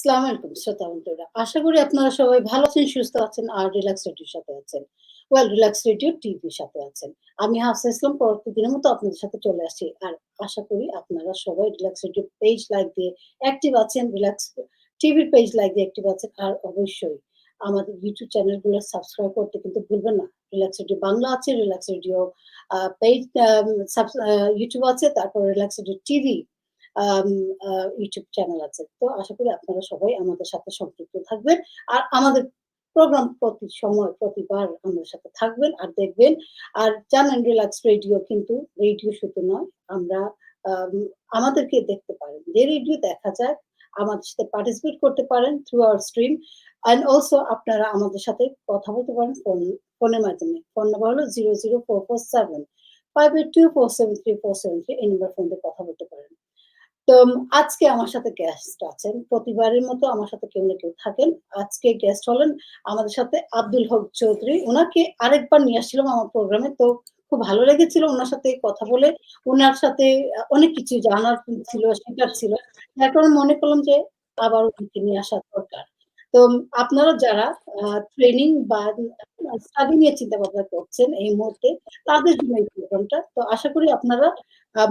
আসসালামু আলাইকুম শ্রোতা বন্ধুরা। আশা করি আপনারা সবাই ভালো আছেন, সুস্থ আছেন আর রিল্যাক্স রেডিওর সাথে আছেন। রিল্যাক্স রেডিও টিভির সাথে আছেন। আমি হাফসা ইসলাম পরবর্তী দিনের মতো আপনাদের সাথে চলে আসছি। আর আশা করি আপনারা সবাই রিল্যাক্স রেডিও পেজ লাইক দিয়ে অ্যাক্টিভ আছেন, রিল্যাক্স টিভির পেজ লাইক দিয়ে অ্যাক্টিভ আছেন। আর অবশ্যই আমাদের ইউটিউব চ্যানেলগুলো সাবস্ক্রাইব করতে কিন্তু ভুলবেন না। রিল্যাক্স রেডিও বাংলা আছে, রিল্যাক্স রেডিও পেজ ইউটিউব আছে, তারপর রিল্যাক্স রেডিও টিভি আম আ ইউটিউব চ্যানেল আছে। তো আশা করি আপনারা সবাই আমাদের সাথে সম্পৃক্ত থাকবেন। আর আমাদের প্রোগ্রাম প্রতি সময় প্রতিবার আমাদের সাথে থাকবেন আর দেখবেন। আর জানেন রিল্যাক্স রেডিও কিন্তু রেডিও শুধু নয়, আমরা আম আমাদেরকে দেখতে পারেন। যে রেডিও দেখা যায়, আমাদের সাথে পার্টিসিপেট করতে পারেন through hour stream. And also আপনারা আমাদের সাথে কথা বলতে পারেন ফোনের মাধ্যমে। ফোন নাম্বার হলো 00447 582 473 473 এই নাম্বার ফোন দিয়ে কথা বলতে পারেন। তো আজকে আমার সাথে গেস্ট আছেন। প্রতিবারের মতো আমার সাথে কেউ না কেউ থাকেন। আজকে গেস্ট হলেন আমাদের সাথে আব্দুল হক চৌধুরী। উনাকে আরেকবার নিয়ে আসছিলাম আমার প্রোগ্রামে। তো খুব ভালো লেগেছিল উনার সাথে কথা বলে। উনার সাথে অনেক কিছু জানার ছিল, শেখার ছিল। যার কারণে মনে করলাম যে আবার উনাকে নিয়ে আসা দরকার। তো আপনারা যারা ট্রেনিং বা স্টাডি নিয়ে চিন্তা ভাবনা করছেন এই মুহূর্তে, তাদের জন্য এই প্রোগ্রামটা। তো আশা করি আপনারা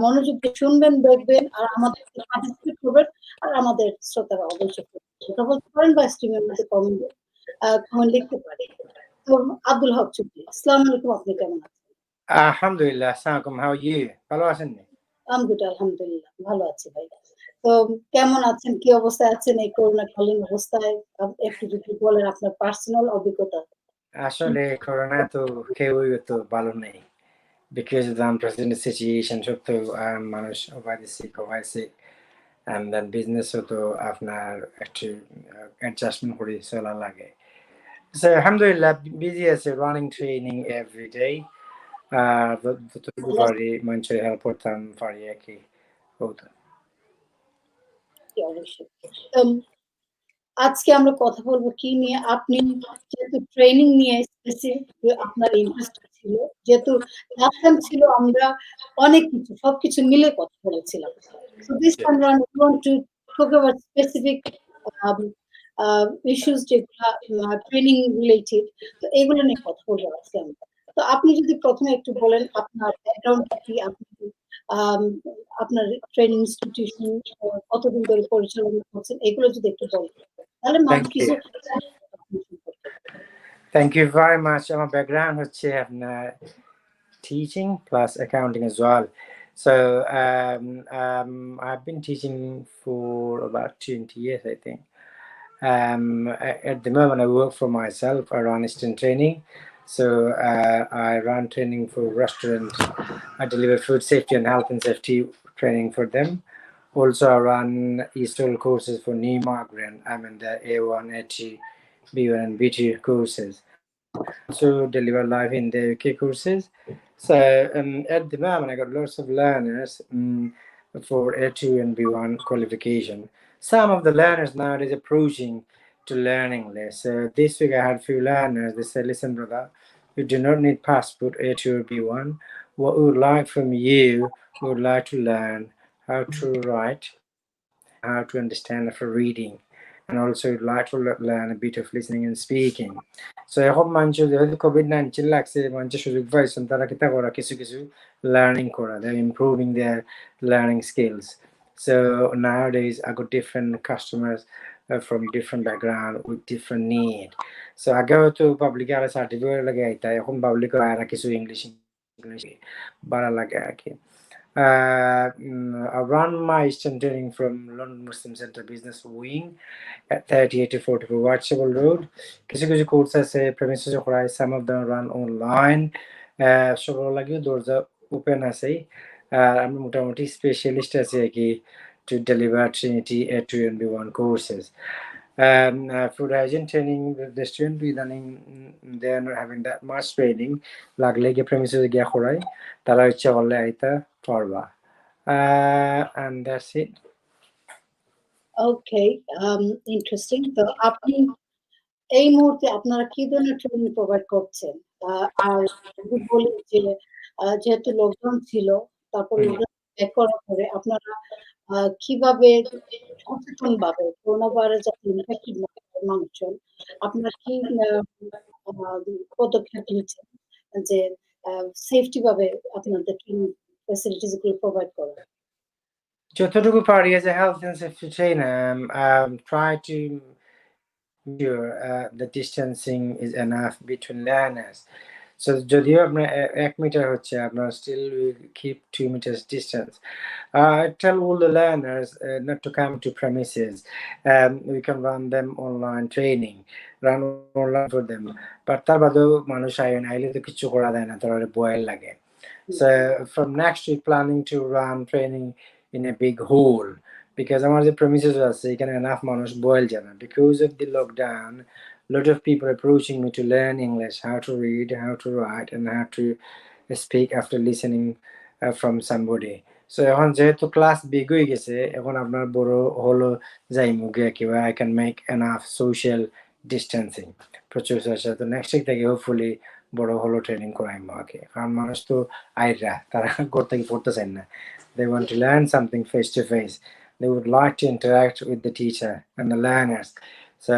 মনোযোগ দিয়ে শুনবেন, দেখবেন আর আমাদের সাথে পার্টিসিপেট করবেন। আর আমাদের শ্রোতারা অবশ্যই কথা বলতে পারেন বা স্ট্রিমের মধ্যে কমেন্ট লিখতে পারেন। তো আব্দুল হক চৌধুরী, আসসালামু আলাইকুম, আপনি কেমন আছেন? Alhamdulillah, Assalamualaikum. How are you? ভালো আছেন নি? আলহামদুলিল্লাহ ভালো আছি ভাই। তো কেমন আছেন? কি অবস্থায় আছেন এই করোনাকালীন অবস্থায়? একটু যদি বলেন আপনার পার্সোনাল অভিজ্ঞতা। আসলে করোনা তো কেউই তো ভালো নেই। Because of the unprecedented situation, সব তো মানুষ over sick and then business তো আপনার একটু adjustment করে চলা লাগে। So alhamdulillah, busy আছে, running training every day. যতটুকু পারি মানুষের হেল্প করতাম পারি আর কি হতো। অবশ্যই। আজকে আমরা কথা বলবো কি নিয়ে? আপনি যেহেতু ট্রেনিং নিয়ে স্পেসিফিক আপনার ইন্টারেস্ট ছিল, যেহেতু লাস্ট টাইম ছিল আমরা অনেক কিছু সবকিছু মিলে কথা বলেছিলাম। So this time around we want to talk about specific um, issues যেগুলা ট্রেনিং রিলেটেড। তো এগুলো নিয়ে কথা বলবো আজকে আমরা। তো আপনি যদি প্রথমে একটু বলেন আপনার ব্যাকগ্রাউন্ডটা কি? আপনি আম আপনার ট্রেনিং ইনস্টিটিউশন কতদিন ধরে পরিচালনা করছেন? এগুলো যদি একটু বলতেন। তাহলে মানুষ Thank কিছু you. Thank you very much. আমার ব্যাকগ্রাউন্ড হচ্ছে আপনার teaching plus accounting as well. So I've been teaching for about 20 years, I think. At the moment, I work for myself. I run instant training. So I run training for restaurants. I deliver food safety and health and safety training for them. Also, I run e-stall courses for new migrant. I'm in the A1, A2, B1, and B2 courses. Also deliver live in the UK courses. So at the moment, I got lots of learners for A2 and B1 qualification. Some of the learners nowadays approaching to learning this. So this week I had few learners. They said, "Listen, brother, you do not need passport A2 or B1. What we would like from you, we would like to learn how to write, how to understand for reading, and also would like to learn a bit of listening and speaking." So এখন মানুষ যেহেতু COVID-19 লাগছে, মানুষের সুযোগ পাইছেন তারা কিতা করা কিছু কিছু learning করা, they're improving their learning skills. So nowadays I got different customers from different background with different need. So আগে হয়তো পাবলিক আর সার্টিফিকেট লাগে এটা, এখন পাবলিক আর কিছু ইংলিশ বাড়া লাগে আর কি। I run my Eastern training from London Muslim Center Business Wing at 38 to 44 Whitechapel Road. কিছু কিছু কোর্স আছে প্রেমিসেস করাই, some of them run online. সবার লাগে দরজা ওপেন আছে। আমি মোটামুটি স্পেশালিস্ট আছি আর কি to deliver Trinity A2 and B1 courses. Food hygiene training, the student they are not having that much training. লাগলে গিয়ে প্রেমিসেস গিয়া করাই, তারা ইচ্ছা করলে আইতা পারবা। And that's it. Okay, interesting. তো আপনি এই মুহূর্তে আপনারা কি ধরনের ট্রেনিং প্রোভাইড করছেন? আর যদি বলি যে যেহেতু লকডাউন ছিল, তারপর লকডাউন ব্যাক করার পরে আপনারা কিভাবে সচেতনভাবে করোনা ভাইরাস যাতে ইনফেক্টেড না হয় মানুষজন, আপনারা কি আ পদক্ষেপ নিচ্ছেন যে সেফটি ভাবে আপনাদের ট্রেনিং ফ্যাসিলিটিস গুলো প্রোভাইড করা? যতটুকু পারি as a health and safety trainer, try to ensure the distancing is enough between learners. So যদিও আপনার ১ মিটার হচ্ছে, আপনার still will keep 2 meters distance. Tell all the learners not to come to premises. We can run them online training, run online for them. But তার বাদেও মানুষ আইলে তো কিছু করা যায় না, তারা ভয় লাগে। So from next week planning to run training in a big hall, because আমার যে premises আছে এখানে enough মানুষ বয়েল যায় না, because of the lockdown. Lot of people approaching me to learn English, how to read, how to write, and how to speak after listening from somebody. So এখন যেহেতু class big হয়ে গেছে, এখন আপনার বড় হলো যাইমু গিয়া কিবা I can make enough social distancing প্রচুর চেষ্টা। তো নেক্সট উইক থেকে হোপফুলি বড় হলো ট্রেনিং করাইমু আগে, কারণ মানুষ তো আইরা তারা ঘর থেকে পড়তে চান না, they want to learn something face to face, they would like to interact with the teacher and the learners. So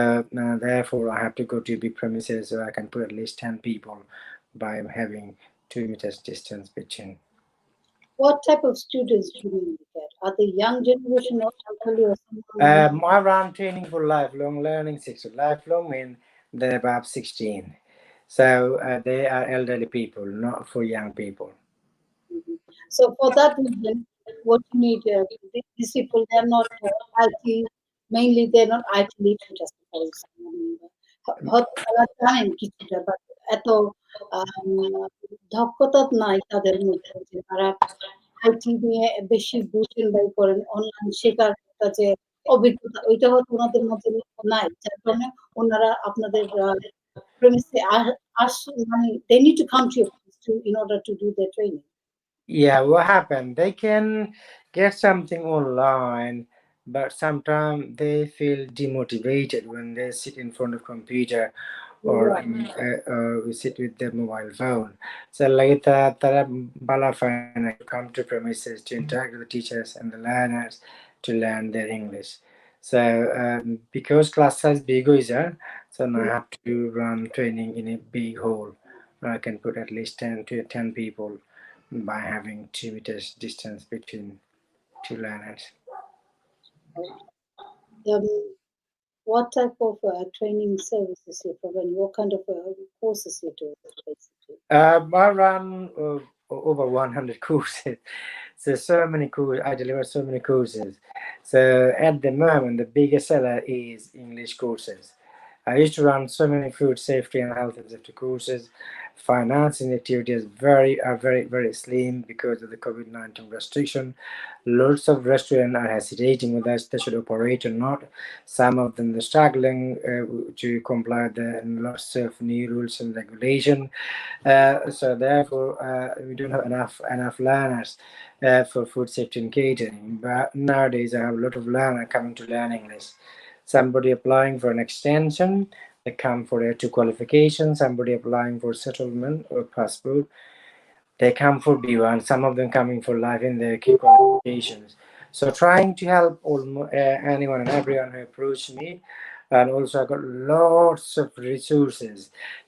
therefore I have to go to big premises so I can put at least 10 people by having 2 meters distance between. What type of students do you look at? Are they young generation or elderly or someone? I run training for lifelong learning section. Lifelong mean they're above 16. So they are elderly people, not for young people. Mhm. So for that reason, what you need, these people, they're not IT, mainly they're not IT literate as far as হয়তো তারা জানেন কিছুটা, but এত দক্ষতা নাই তাদের মধ্যে যে তারা আইটি নিয়ে বেশি বুঝেন বা করেন, অনলাইন শেখার একটা যে অভিজ্ঞতা ওইটা হয়তো ওনাদের মধ্যে নাই। যার কারণে ওনারা আপনাদের প্রেমিসে মানে they need to come to your place to in order to do their training. Yeah, what happened? They can get something online, but sometimes they feel demotivated when they sit in front of computer or Right. we sit with their mobile phone. So later, tara bala fine to come to premises to interact with the teachers and the learners to learn their English. So because class size big is so now I have to run training in a big hall where I can put at least 10 to 10 people by having 2 meters distance between two learners. Um, what type of training services you provide? What kind of courses you do, basically? I run over 100 courses. So many courses. I deliver so many courses. So at the moment, the biggest seller is English courses. I used to run so many food safety and health and safety courses. Financing activities very slim because of the COVID-19 restriction. Lots of restaurants are hesitating whether they should operate or not. Some of them are struggling to comply with the lots of new rules and regulation. So therefore, we don't have enough learners for food safety and catering. But nowadays, I have a lot of learners coming to learn English. Somebody applying for an extension, they come for their two qualifications. Somebody applying for settlement or passport, they come for B1. Some of them coming for life in their key qualifications. So trying to help anyone and everyone who approach me, and also I got lots of resources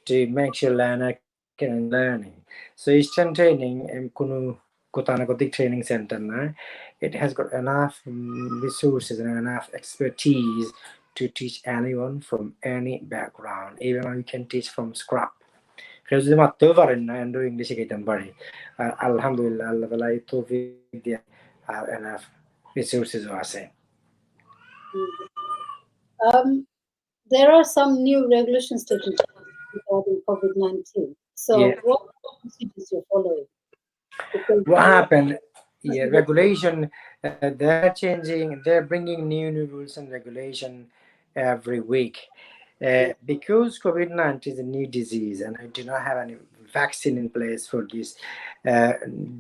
to make sure learner can enjoy learning. So Eastern Training Kunu Gotanagotic Training Center na, it has got enough resources and enough expertise to teach anyone from any background. Even we can teach from scratch. কেউ যদি মারতেও পারেন না Android English শিখাইতাম পারি। আর আলহামদুলিল্লাহ আল্লাহ তাআলা এই তৌফিক দিয়ে আর এনাফ রিসোর্সেসও আছে। Mhm. There are some new regulations taking place regarding COVID-19. Yeah. So, what procedures you're following? Because What you happened? Yeah, regulation. They're changing. They're bringing new rules and regulation every week. Because COVID-19 is a new disease and we do not have any vaccine in place for this uh,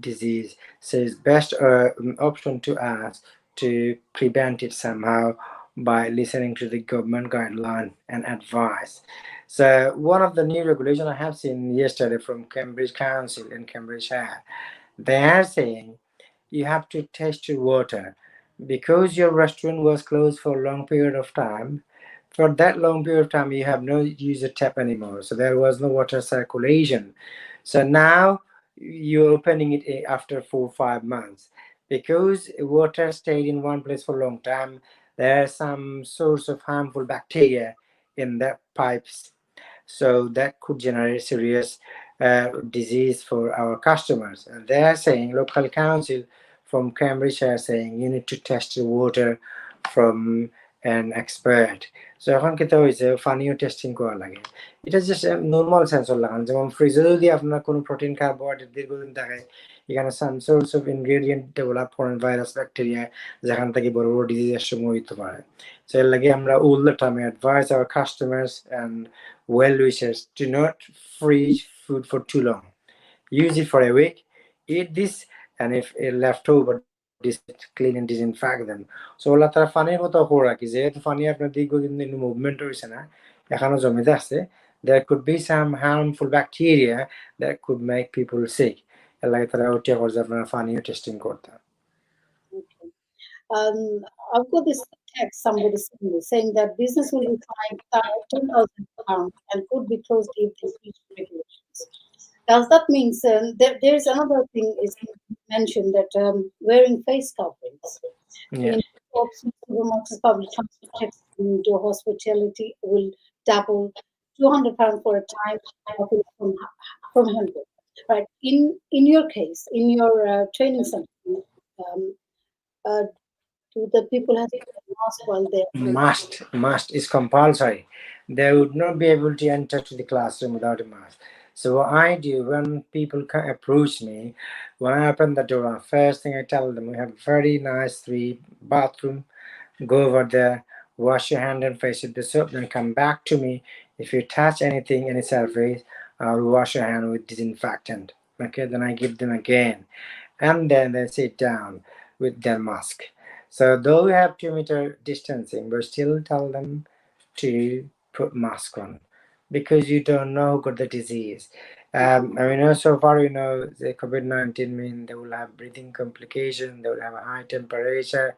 disease, so it's best option to us to prevent it somehow by listening to the government guideline and advice. So one of the new regulation I have seen yesterday from Cambridge Council in Cambridgeshire, they are saying you have to test your water because your restaurant was closed for a long period of time. For that long period of time, you have no user tap anymore, so there was no water circulation. So now you're opening it after 4 or 5 months because water stayed in one place for a long time. There are some source of harmful bacteria in the pipes, so that could generate serious disease for our customers. And they are saying, local council from Cambridge are saying, you need to test the water from an expert. So এখন কিন্তু হয়েছে পানিও testing করা লাগে। এটা just normal sensor লাগান, যেমন ফ্রিজে যদি আপনার কোনো প্রোটিন কার্বোহাইড্রেট দীর্ঘদিন থাকে, এখানে সাম সোর্স অফ ইনগ্রেডিয়েন্ট ডেভেলপ করেন ভাইরাস ব্যাকটেরিয়া, যেখান থেকে বড় বড় ডিজিজের সময় হইতে পারে। So এর লাগে আমরা all the time advise our customers and well wishers to not freeze food for too long. Use it for a week, eat this, and if it left over, clean and disinfect them. So OLA তারা পানির মতো করে রাখি, যেহেতু পানি আপনার দীর্ঘদিন movement হয়েছে না, এখনো জমে যাচ্ছে, there could be some harmful bacteria that could make people sick. এর লাগে তারা ওটা করছে আপনারা পানিও টেস্টিং করতে। Okay. I've got this text somebody sent me saying that business will be fined £10,000 and could be closed if they breach regulations. Does that mean there is another thing is mentioned that wearing face coverings Yeah. in shops, supermarkets, public transport, taxi, indoor hospitality will double £200 for a time from 100. Right. In your case, in your training center, um, uh, do the people have to wear mask while they're Must is compulsory. They would not be able to enter to the classroom without a mask. So what I do when people approach me, when I open the door, first thing I tell them, we have a very nice 3 bathroom. Go over there, wash your hand and face with the soap, then come back to me. If you touch anything, any surface, I'll wash your hand with disinfectant. Okay, then I give them again, and then they sit down with their mask. So though we have 2 meter distancing, but still tell them to put mask on because you don't know who got the disease. I mean, so far you know the COVID-19 mean they will have breathing complication, they will have a high temperature.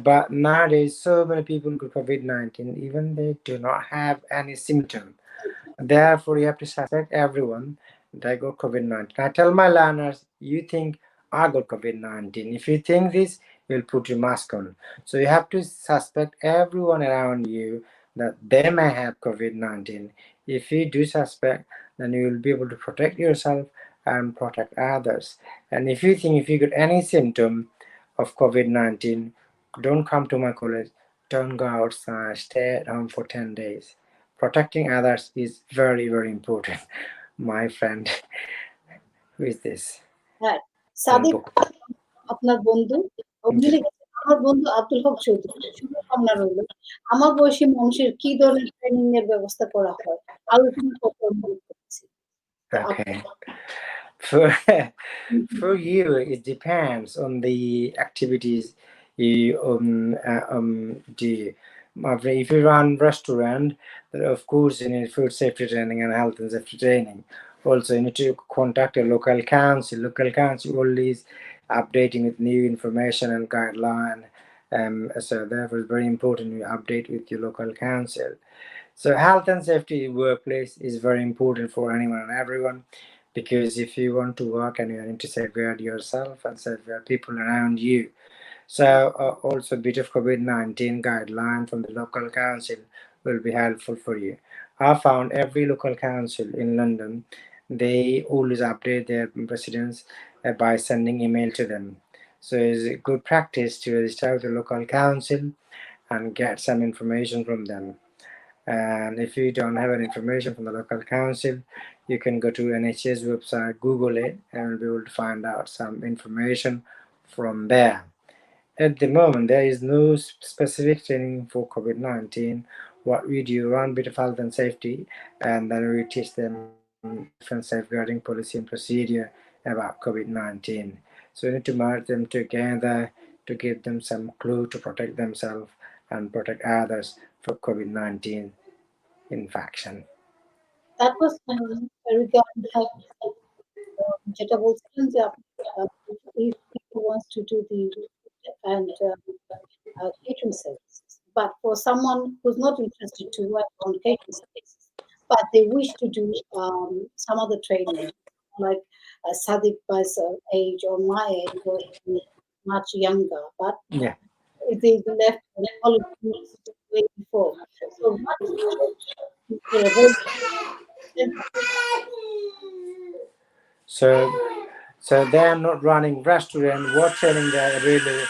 But nowadays, so many people got COVID-19, even they do not have any symptom. Therefore, you have to suspect everyone that got COVID 19. I tell my learners, you think I got COVID 19. If you think this, you'll put your mask on. So you have to suspect everyone around you that they may have COVID 19. If you do suspect, then you will be able to protect yourself and protect others. And if you think if you got any symptom of COVID 19, don't come to my college, don't go outside, stay at home for 10 days. Protecting others is very, very important. My friend, who is this? হ্যাঁ, Some Sadiq book. আপনার বন্ধু মিলে গেছে। আমার বন্ধু আব্দুল হক চৌধুরী, শুভকামনা রইল। আমার বয়সী মানুষের কি ধরনের ট্রেনিং এর ব্যবস্থা করা হয় আলোচনা করতে অনুরোধ করছি। Okay. For, for you, it depends on the activities you do. If you run restaurant, then of course you need food safety training and health and safety training. Also, you need to contact a local council. Local council always updating with new information and guideline. So therefore, it's very important you update with your local council. So health and safety in workplace is very important for anyone and everyone, because if you want to work and you need to safeguard yourself and safeguard people around you. So also a bit of COVID-19 guideline from the local council will be helpful for you. I found every local council in London, they always update their residents by sending email to them. So it's a good practice to register with the local council and get some information from them. And if you don't have any information from the local council, you can go to NHS website, Google it, and be able to find out some information from there. At the moment, there is no specific training for COVID-19. What we do, run bit of health and safety, and then we teach them different safeguarding policy and procedure about COVID-19. So we need to merge them together to give them some clue to protect themselves and protect others for COVID-19 infection. That was regarding health, যেটা বলছিলেন যে if people wants to do the and catering services. But for someone who's not interested to work on catering services, but they wish to do some other training, like Sadiq Bai's age or my age, or much younger, but Yeah. they left college university way before. So what training are available? So, so they are not running restaurant. What training they are available?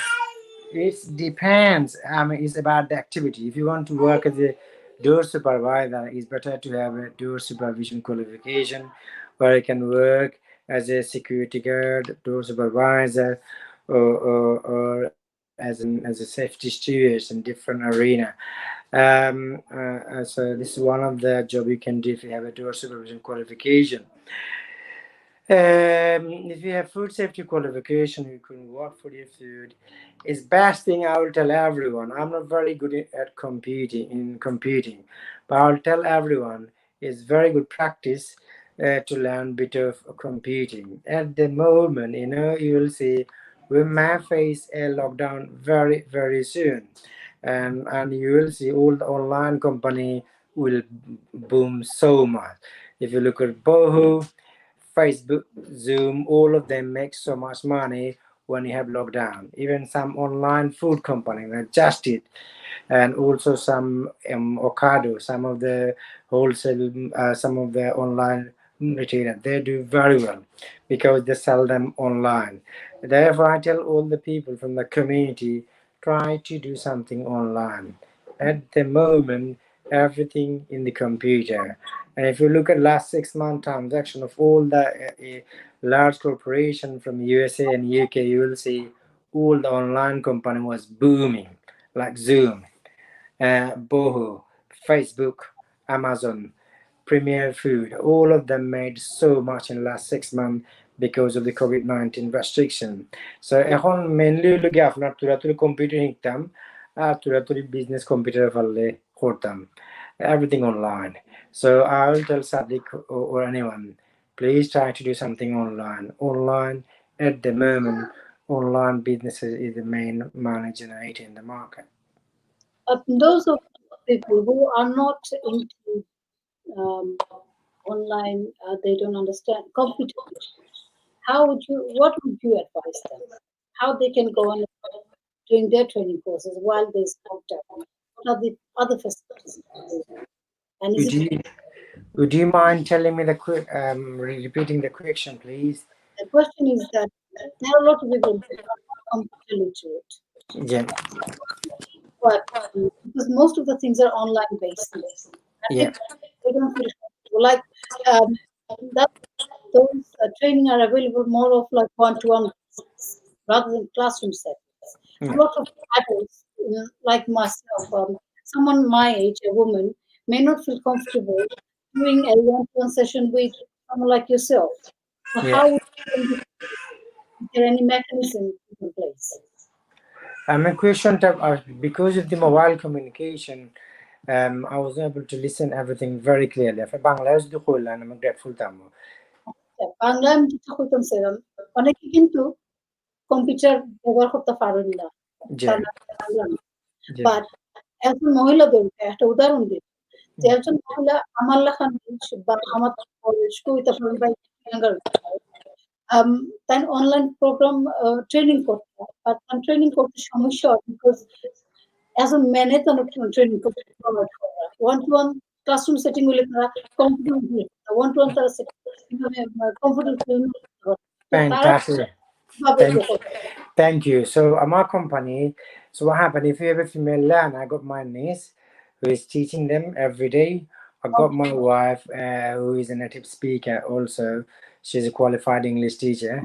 It depends. I mean, it's about the activity. If you want to work as a door supervisor, it's better to have a door supervision qualification, where you can work as a security guard, door supervisor, or as a safety steward in different arena. So this is one of the job you can do if you have a door supervision qualification. If you have food safety qualification, you can work for your food. It's best thing I will tell everyone. I'm not very good at competing, but I'll tell everyone it's very good practice to learn bit of competing. At the moment, you will see we may face a lockdown very soon, and you will see all the online company will boom so much. If you look at Boho, Facebook, Zoom, all of them make so much money when you have lockdown. Even some online food company like Just Eat, and also some Ocado, some of the wholesale, some of the online retailer, they do very well because they sell them online. Therefore, I tell all the people from the community, try to do something online. At the moment, everything in the computer. And if you look at last 6 month transaction of all the large corporation from USA and UK, you will see all the online company was booming, like Zoom, Boho, Facebook, Amazon, Premier Food, all of them made so much in the last 6 months because of the COVID-19 restriction. So এখন mainly হলো কি আপনার তুরাতুরি computer শিখতাম আর তুরাতুরি business computer পারলে করতাম, everything online. So I will tell Sadiq or anyone, please try to do something online. Online at the moment, online businesses is the main money generator in the market. Those of people who are not into um, online, they don't understand computer. What would you advise them? How they can go on doing their training courses while there's lockdown? What are the other facilities available? And is Would it you would you mind telling me repeating the question, please? the question is that there are a lot of people who are not computer literate, Yeah, but because most of the things are online based, and yeah, they don't feel comfortable. Like um, that, those training are available more of like one-to-one basis rather than classroom settings. A yeah. lot of adults, like myself, someone my age, a woman, may not feel comfortable doing a one-to-one session with someone like yourself. So Yeah. how would you, is there any mechanism in place? My question because of the mobile communication, I was able to listen everything very clearly. في Bangladesh دخول أنا ما grateful تامو. Bangla আমি যেটা কইতাম সেরকম অনেকে কিন্তু computer ব্যবহার করতে পারেন না Yeah, তারা বাংলা না yeah, বাট একজন মহিলাদেরকে একটা উদাহরণ দিই যে একজন মহিলা আমার লেখা নিউজ বা আমার বয়স কবিতা পড়েন বা younger, তাই অনলাইন প্রোগ্রাম ট্রেনিং করতে বাট ট্রেনিং করতে সমস্যা হয় বিকজ অ্যাজ এ ম্যানে তো ট্রেনিং করতে প্রোভাইড করা one to one classroom setting হলে তারা কম্পিউটার ওয়ান টু ওয়ান তারা কিভাবে কম্পিউটার তো তারা fantastic. কিভাবে Thank, ইয়ে করবে thank you. So, my company. So, what happened? If you have a female learner, I got my niece who is teaching them every day. I got my wife who is a native speaker also. She's a qualified English teacher.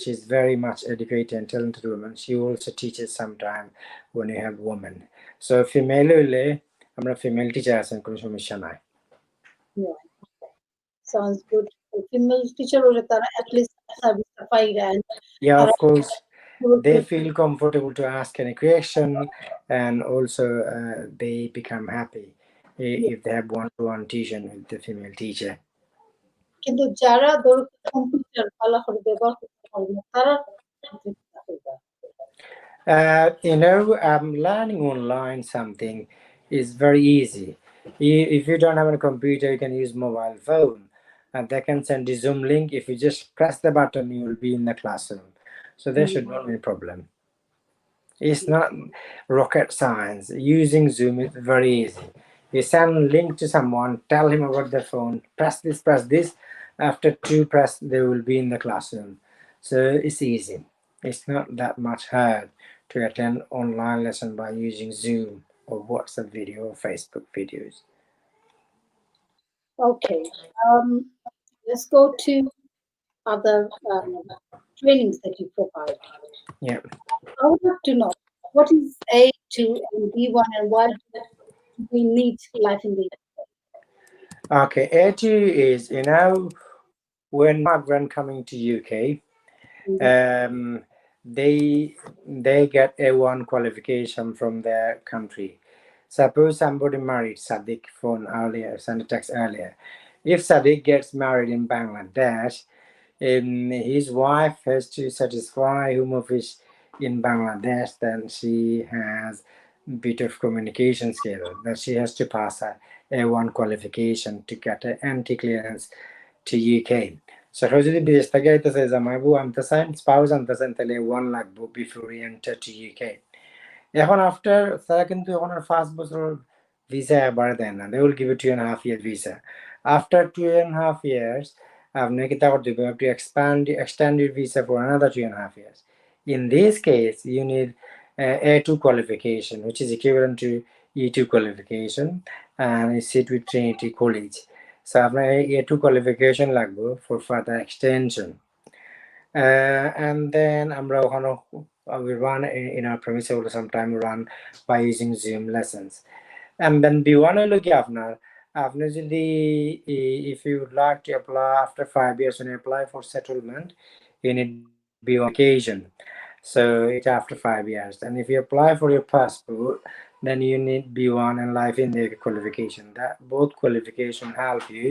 She's very much educated and talented woman. She also teaches sometime when you have women. So, female হলে আমরা female teacher আছেন কোনো সমস্যা নাই. sounds good. Female teacher হলে তারা at least সার্ভিসটা পাইরা and Yeah, তারা of course. They feel comfortable to ask any question, and also they become happy if they have one-to-one teaching with the female teacher. কিন্তু যারা ধরো computer ভালো করে ব্যবহার করতে পারে না তারা Learning online something is very easy. If you don't have a computer, you can use mobile phone, and they can send you Zoom link. If you just press the button, you will be in the classroom. So there should not be a problem. It's not rocket science. Using Zoom is very easy. You send a link to someone, tell him about the phone, press this, press this. After two press, they will be in the classroom. So it's easy. It's not that much hard to attend online lesson by using Zoom or WhatsApp video or Facebook videos. Okay. Um, let's go to other trainings that you provide. Yeah. I would like to know what is A2 and B1 and why do we need life in the Okay. A2 is when new migrant coming to UK, Mhm. um, they get A1 qualification from their country. Suppose somebody married Sadiq from earlier, sent a text earlier. If Sadiq gets married in Bangladesh, his wife has to satisfy Home Office in Bangladesh, then she has bit of communication skill. That she has to pass a A1 qualification to get an anti clearance to UK. So how যদি বিদেশ থেকে আইতেছে জামাইবু আনতেছেন spouse আনতেছেন তাহলে 1 লাগবো before you enter to UK. এখন after তারা কিন্তু এখন আর 5 বছর ভিসা বাড়ে দেয় না, they will give you 2.5 year visa. After 2.5 years আপনি কি তা করতে হবে, to extend your visa for another 2.5 years. In this case you need A2 qualification, which is equivalent to E2 qualification, and it's sit with Trinity College. So আপনার A2 qualification লাগবে for further extension. And then আমরা ওখানে we run in our premise all sometime run by using Zoom lessons. And then B1 হলো কি আপনি যদি if you would like to apply after 5 years when you apply for settlement, you need B1 qualification. So it's after 5 years. And if you apply for your passport, then you need B1 and life in the qualification. That both qualification help you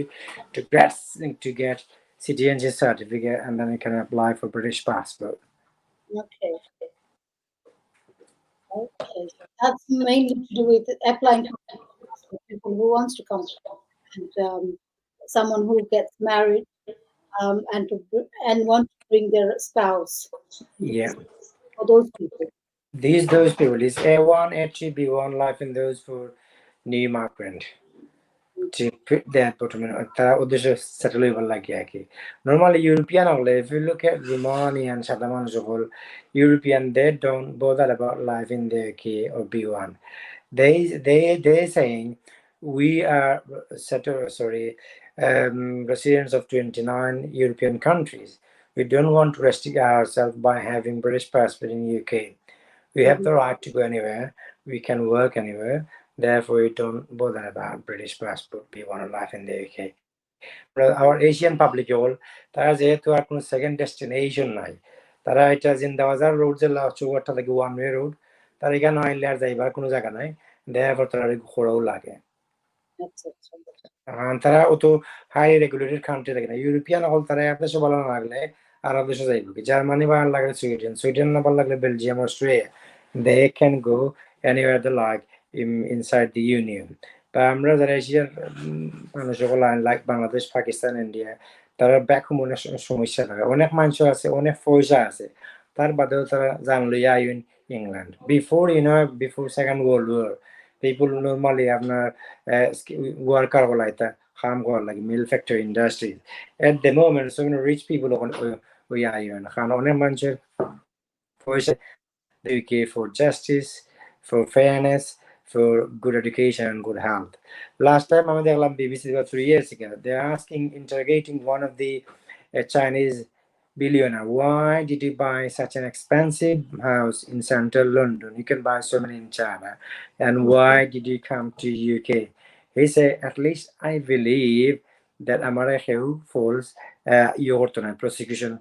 to get citizenship certificate, and then you can apply for British passport. Okay. Okay. That's mainly to do with applying for people who wants to come and someone who gets married and want to bring their spouse. Yeah. For those people. Those people is A1, A3, B1 life in those for new migrant. To put that bottom তারা উদ্দেশ্য settle হইবার লাগে আর কি। Normally European হলে if you look at Romanian সাদা মানুষ সকল European, they don't bother about life in the UK or B1. They saying we are residents of 29 European countries. We don't want to restrict ourselves by having British passport in UK. We have the right to go anywhere. We can work anywhere. Therefore, we don't bother about British passport. We want to live in the UK. Our Asian public all, তারা যেহেতু আর কোনো second destination নাই, তারা এটা Zindabazar road যে চৌগাঠা থেকে one way road, তার এখানে আইলে আর যাইবার কোনো জায়গা নাই, therefore তারা ঘোরাও লাগে। তারা অত হাই রেগুলেটেড কান্ট্রি থাকে না। ইউরোপিয়ান হল তারা এক দেশে ভালো না লাগলে আরব দেশে যাইব কি, জার্মানি ভালো লাগলে সুইডেন না ভালো লাগলে Belgium, Australia, they can go anywhere they like inside the union. বা আমরা যারা এশিয়ার মানুষ সকল লাইক বাংলাদেশ, পাকিস্তান, ইন্ডিয়া, তারা ব্যাক হোম অনেক সমস্যা থাকে। অনেক মানুষ আছে, অনেক পয়সা আছে, তার বাদেও তারা জানলো in England before second world war people normally আপনার ওয়ার্কার হলাইতা কাম করার লাগে mill factory industry. at the moment so many rich people ওই আইন কারণ অনেক মানুষের পয়সা the UK for justice, for fairness, for good education and good health. Last time আমি দেখলাম BBC about 3 years ago, they're interrogating one of the Chinese billionaire, why did you buy such an expensive house in central London? You can buy so many in China. And why did you come to UK? He said, at least I believe that America falls your prosecution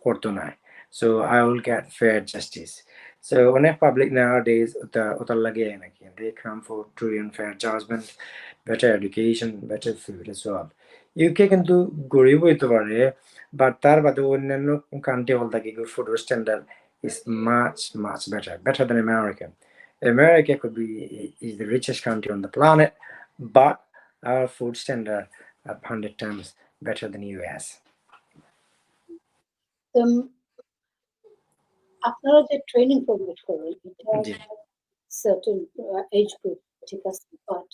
kortonai. So I will get fair justice. So on a public nowadays, they come for true and fair judgment, better education, better food as well. UK কিন্তু গরিব হইতে পারে, but তার বাদে অন্যান্য country হল থাকে food standard is much, much better than America. America could be is the richest country on the planet, but our food standard are 100 times better than US. Um, আপনারা যে ট্রেনিং প্রোভাইড করেন এটা জি। Certain age group ঠিক আছে but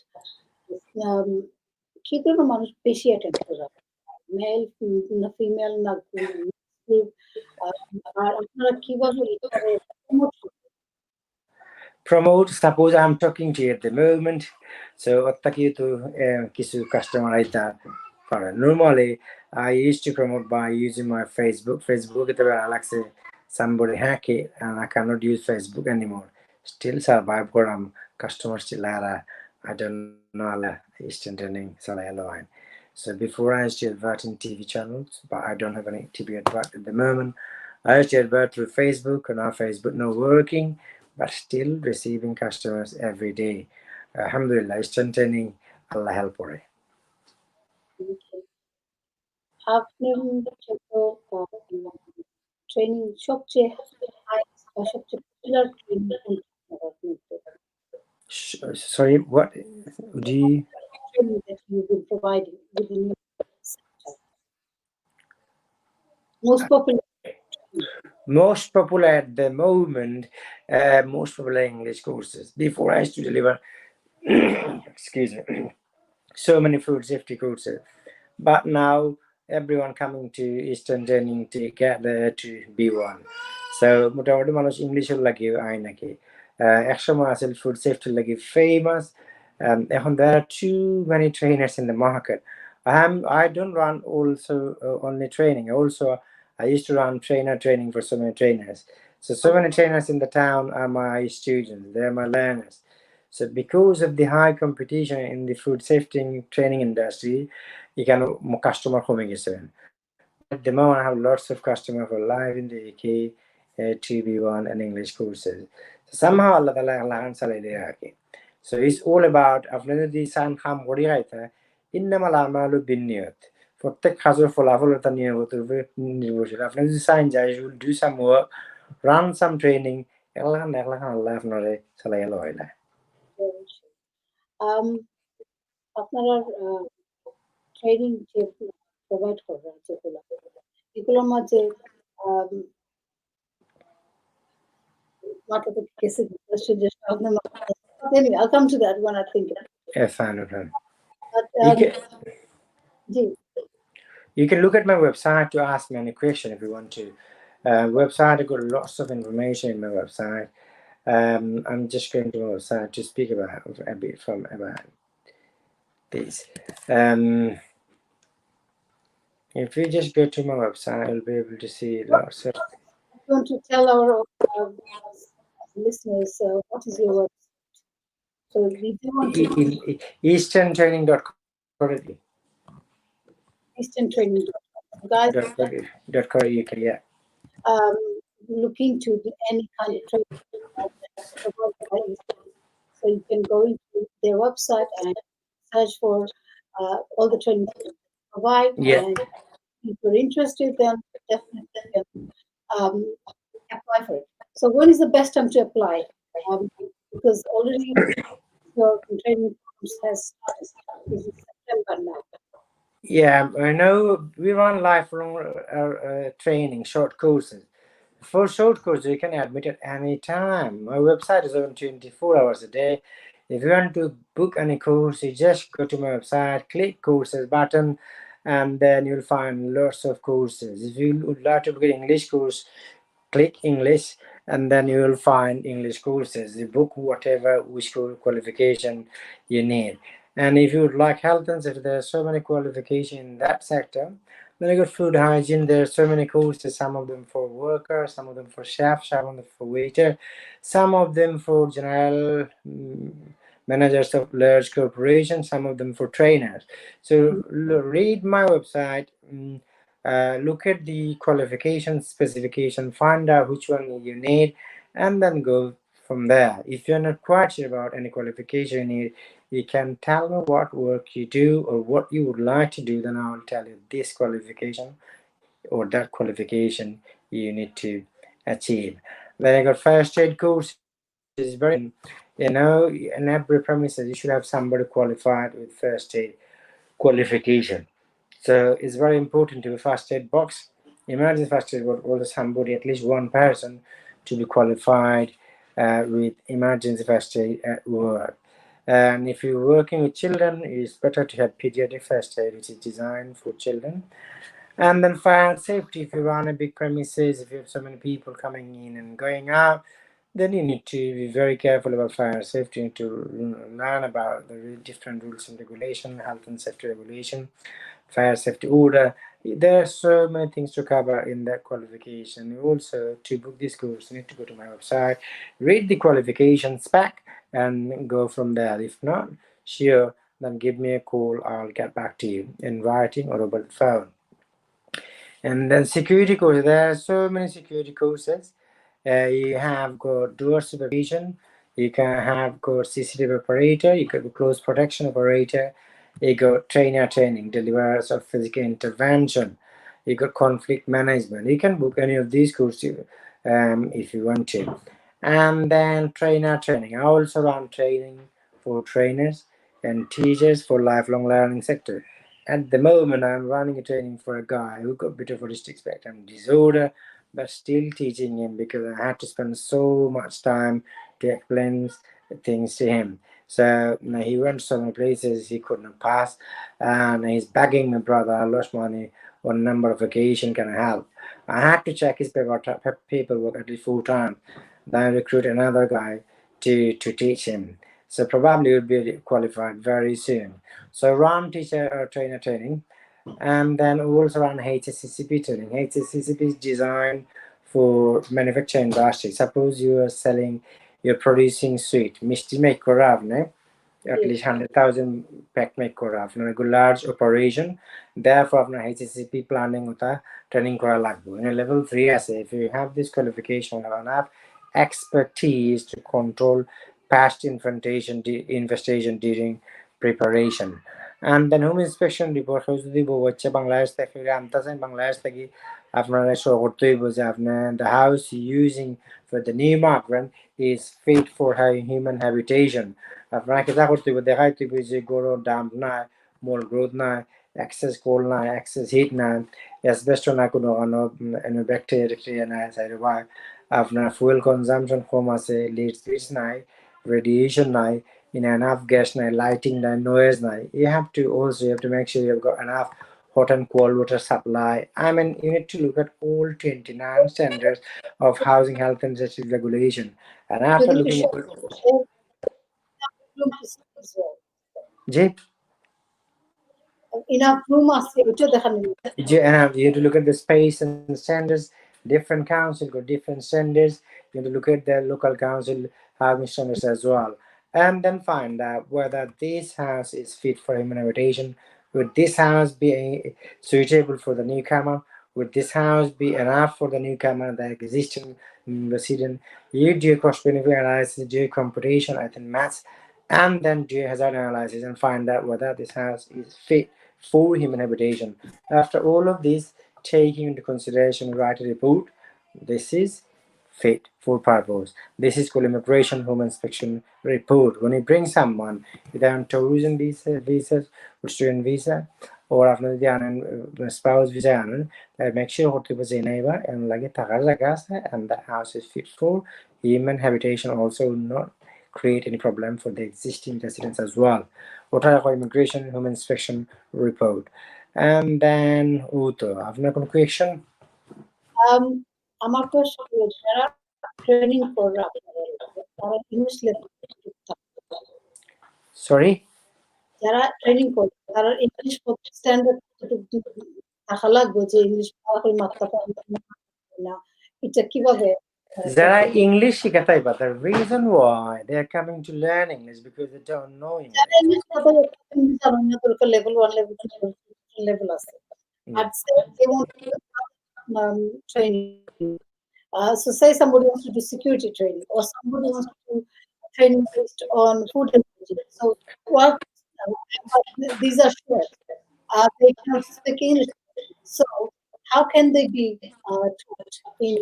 কি ধরনের মানুষ বেশি অ্যাটেন্ড করে মেল না ফিমেল না গ্রুপ আর আপনারা কিভাবে এটারে promote Promote, suppose I'm talking to you at the moment, so ottakitu kisu customer aita para. Normally I used to promote by using my Facebook it Alex somebody hack it and I cannot use Facebook anymore. Still survive koram customers still are I don't know ala instant earning sala line. So before I used to advert in TV channels, but I don't have any TV advert at the moment. I used to advert through Facebook and our Facebook not working, but still receiving customers every day. Alhamdulillah, instant training, Allah help for it. আপনি যত training সবচেয়ে highest বা সবচেয়ে popular training কোনটা Sorry, what? The training that you've been providing within your sector? Most popular training. most popular at the moment, most popular English courses. Before I used to deliver, excuse me, so many food safety courses. But now everyone coming to Eastern training to get there to B1. So মোটামুটি মানুষ ইংলিশের লাগে আয় নাকি একসময় আসলে food safety লাগে famous এখন there are too many trainers in the market. I don't run also only training. Also I used to run training for so many trainers. So many trainers in the town are my students, they're my learners. So because of the high competition in the food safety training industry, you can customer coming soon. But at the moment, I have lots of customers for live in the UK, 2B1 and English courses. So somehow Allah Ta'ala learn salary again. So it's all about আপনি যদি সান খাম করি খাইতে ইন্নামাল আমালু বিন্নিয়ত প্রত্যেক কাজের ফলাফল তার নিয়মের উপর নির্ভরশীল আপনি যদি সাইন যায় you will do some work run some training একলা খান আল্লাহ আপনারে চালাই লইলা আপনারা ট্রেনিং যে প্রোভাইড করেন যেগুলো এগুলোর মাঝে মাথাতে গেছে just anyway, I'll come to that when I think of it. fine. But You can, G, you can look at my website to ask me any question if you want to. Website, I got lots of information in my website. I'm just going to my website to speak about a bit from about this. If you just go to my website, you'll be able to see lots of. I want to tell our listeners what is your website. So we do want to easterntraining.co.uk. easterntraining.com. So guys, .co.uk, yeah. looking to do any kind of training provided by Eastern. So you can go into their website and search for all the trainings they provide. Yeah. And if you're interested, then definitely you can um, apply for it. So when is the best time to apply? Because already your training course has started. This is September now. Yeah, I know we run lifelong training, short courses. For short courses, you can admit at any time. My website is open 24 hours a day. If you want to book any course, you just go to my website, click courses button, and then you'll find lots of courses. If you would like to book an English course, click English, and then you will find English courses. You book whatever which qualification you need. And if you would like health and safety, there are so many qualifications in that sector. Then you got food hygiene. There are so many courses. Some of them for workers, some of them for chef, some of them for waiter, some of them for general managers of large corporations, some of them for trainers. So read my website. Look at the qualification specification, find out which one you need, and then go from there. If you're not quite sure about any qualification you need, you can tell me what work you do or what you would like to do, then I'll tell you this qualification or that qualification you need to achieve. Then I got first aid course is very important. In every premises you should have somebody qualified with first aid qualification. So it's very important to be first aid box. Emergency first aid box, also somebody, at least one person, to be qualified with emergency first aid work. And if you're working with children, it's better to have pediatric first aid, which is designed for children. And then fire and safety, if you run a big premises, if you have so many people coming in and going out, then you need to be very careful about fire and safety. You need to learn about the different rules and regulation, health and safety regulation, fire safety order. There are so many things to cover in that qualification. Also, to book this course, you need to go to my website, read the qualification spec, and go from there. If not, sure, then give me a call. I'll get back to you in writing or over the phone. And then security courses, there are so many security courses. You have got door supervision, you can have got CCTV operator, you got close protection operator, you got trainer training, deliverers of physical intervention, you got conflict management. You can book any of these courses if you want to. And then trainer training. I also run training for trainers and teachers for lifelong learning sector. At the moment, I'm running a training for a guy who got a bit of autistic spectrum disorder, but still teaching him because I had to spend so much time to explain things to him. So he went so many places he couldn't pass, and he's begging my brother. I lost money on a number of occasions. Can I help? I had to check his paperwork at least 4 times. Then I recruit another guy to teach him. So probably will be qualified very soon. So run teacher or trainer training, and then we also run HACCP training. HACCP is designed for manufacturing industry. Suppose you are selling, you're producing sweet, Misty make koravne, at least 100,000 pack make kora আপনার a large operation, therefore আপনার HACCP planning ওটা training করা লাগবে in a level 3 আছে. If you have this qualification, you have enough expertise to control past infestation during preparation. And then home inspection report যদি হচ্ছে বাংলাদেশ থেকে আনতেছেন, বাংলাদেশ থেকে আপনারা show করতে হইব যে আপনার the house using for the new migrant is fit for human habitation. আপনারা কিতা করতে হইব, দেখাইতে হইব যে গরুর ডাম্প নাই, মোল গ্রোথ নাই, এক্সেস কোল নাই, এক্সেস হিট নাই, অ্যাসবেস্টস নাই, কোনো ব্যাকটেরিয়া নাই, সাইরোবা আপনার ফুয়েল কনজাম্পশন কম আছে, লিড স্পিডস নাই, radiation নাই, enough gas নাই, lighting নাই, noise নাই. You have to make sure you've got enough hot and cold water supply. I mean, you need to look at all 29 standards of housing health and safety regulation. And after যদি একটু looking at room to see as well. Jay, Enough room আছে ওইটা দেখানো you have to look at the space and standards. Different council got different standards. You have to look at the local council housing standards as well, and then find out whether this house is fit for human habitation. Would this house be suitable for the newcomer? Would this house be enough for the newcomer, the existing resident? You do your cost benefit analysis, do your computation, I think maths, and then do your hazard analysis and find out whether this house is fit for human habitation. After all of this, taking into consideration, write a report. This is fit for purpose. This is called immigration home inspection report. When you bring someone either on tourism visas or student visa, or আপনার যদি আনেন spouse visa আনেন, make sure করতে হবে যে neighbor and লাগে থাকার জায়গা আছে and the house is fit for human habitation, also will not create any problem for the existing residents as well. ওটা হয় immigration home inspection report. And then Uto, আপনার কোনো question? আমার কোয়েশ্চন হলো যারা ট্রেনিং করবে আপনাদের তারা ইংলিশ লেভেল Sorry? যারা ট্রেনিং করবে তারা ইংলিশ স্ট্যান্ডার্ড কতটুকু থাকা লাগবে যে ইংলিশ ভালো মাত্রা পাবে না এটা কিভাবে যারা ইংলিশ শিখাতে পারে, the reason why they are coming to learn English because they don't know যারা English. ইংলিশ কথা জানেন না তোর লেভেল 1 লেভেল 2 লেভেল আছে আর they want to training. So say somebody wants to do security training or somebody wants to do training based on food and hygiene. So what these are shared. They cannot speak English. So how can they be taught in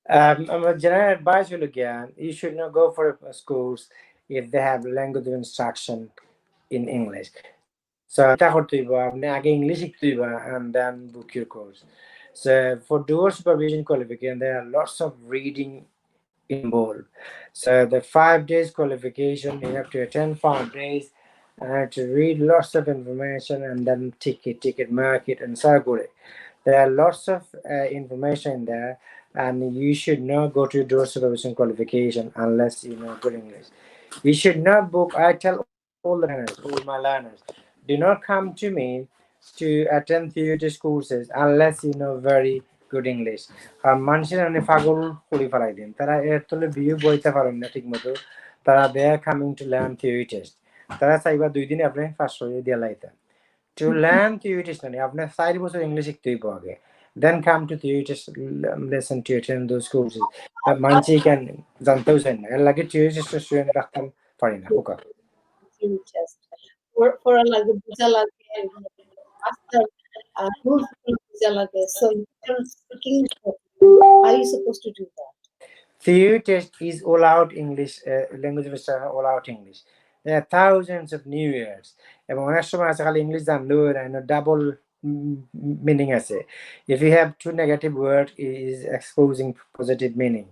My general advice will again, you should not go for schools if they have language of instruction in English. So এটা করতে হইব আপনি আগে English শিখতে হইব and then book your course. So for dual supervision qualification, there are lots of reading involved. So the 5 days qualification, you have to attend 5 days and have to read lots of information and then ticket, mark it, and so good. There are lots of information in there, and you should not go to door supervision qualification unless you know good English. You should not book. I tell all my learners, do not come to me to attend theatre courses unless you know very good English. কারণ মানুষের অনেক পাগল করে ফেলাই দিন তারা এর তলে বিয়ে বইতে পারেন না ঠিক মতো তারা they are coming to learn theory test তারা চাইবা 2 দিনে আপনি 500 দিয়ে লাইতে to learn theory study আপনার 4 বছর ইংলিশ শিখতে হইব আগে then come to theory lesson to attend those courses মানছি কেন জানতেও চাই না এর লাগে theory স্টুডেন্ট রাখতাম পারি না হুকা theory test. For a like visa like master rules visa like so you're speaking how are you supposed to do that? theory test is all out English language all out English. There are thousands of new words এবং অনেক সময় আছে খালি English জানলেও double meaning আছে if you have two negative word is exposing positive meaning